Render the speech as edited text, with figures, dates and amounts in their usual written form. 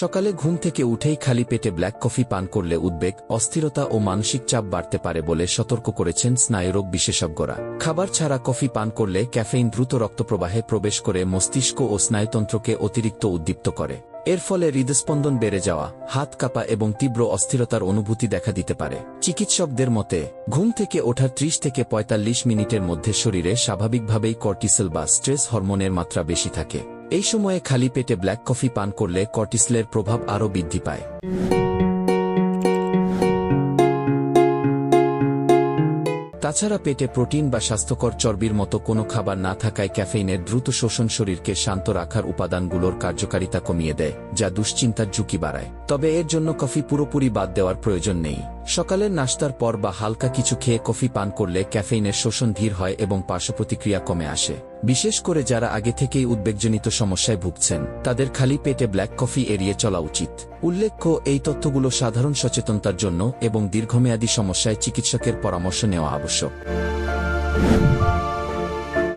সকালে ঘুম থেকে উঠেই খালি পেটে ব্ল্যাক কফি পান করলে উদ্বেগ, অস্থিরতা ও মানসিক চাপ বাড়তে পারে বলে সতর্ক করেছেন স্নায়ুরোগ বিশেষজ্ঞরা। খাবার ছাড়া কফি পান করলে ক্যাফেইন দ্রুত রক্তপ্রবাহে প্রবেশ করে মস্তিষ্ক ও স্নায়ুতন্ত্রকে অতিরিক্ত উদ্দীপ্ত করে। এর ফলে হৃদস্পন্দন বেড়ে যাওয়া, হাত কাঁপা এবং তীব্র অস্থিরতার অনুভূতি দেখা দিতে পারে। চিকিৎসকদের মতে, ঘুম থেকে ওঠার 30 থেকে 45 মিনিটের মধ্যে শরীরে স্বাভাবিকভাবেই কর্টিসল বা স্ট্রেস হরমোনের মাত্রা বেশি থাকে। এই সময়ে খালি পেটে ব্ল্যাক কফি পান করলে কর্টিসলের প্রভাব আরও বৃদ্ধি পায়। তাছাড়া পেটে প্রোটিন বা স্বাস্থ্যকর চর্বির মতো কোনো খাবার না থাকায় ক্যাফেইনের দ্রুত শোষণ শরীরকে শান্ত রাখার উপাদানগুলোর কার্যকারিতা কমিয়ে দেয়, যা দুশ্চিন্তার ঝুঁকি বাড়ায়। তবে এর জন্য কফি পুরোপুরি বাদ দেওয়ার প্রয়োজন নেই। সকালের নাশতার পর বা হালকা কিছু খেয়ে কফি পান করলে ক্যাফেইনের শোষণ ধীর হয় এবং পার্শ্বপ্রতিক্রিয়া কমে আসে। বিশেষ করে যারা আগে থেকেই উদ্বেগজনিত সমস্যায় ভুগছেন, তাদের খালি পেটে ব্ল্যাক কফি এড়িয়ে চলা উচিত। উল্লেখ্য, এই তথ্যগুলো সাধারণ সচেতনতার জন্য এবং দীর্ঘমেয়াদী সমস্যায় চিকিৎসকের পরামর্শ নেওয়া আবশ্যক।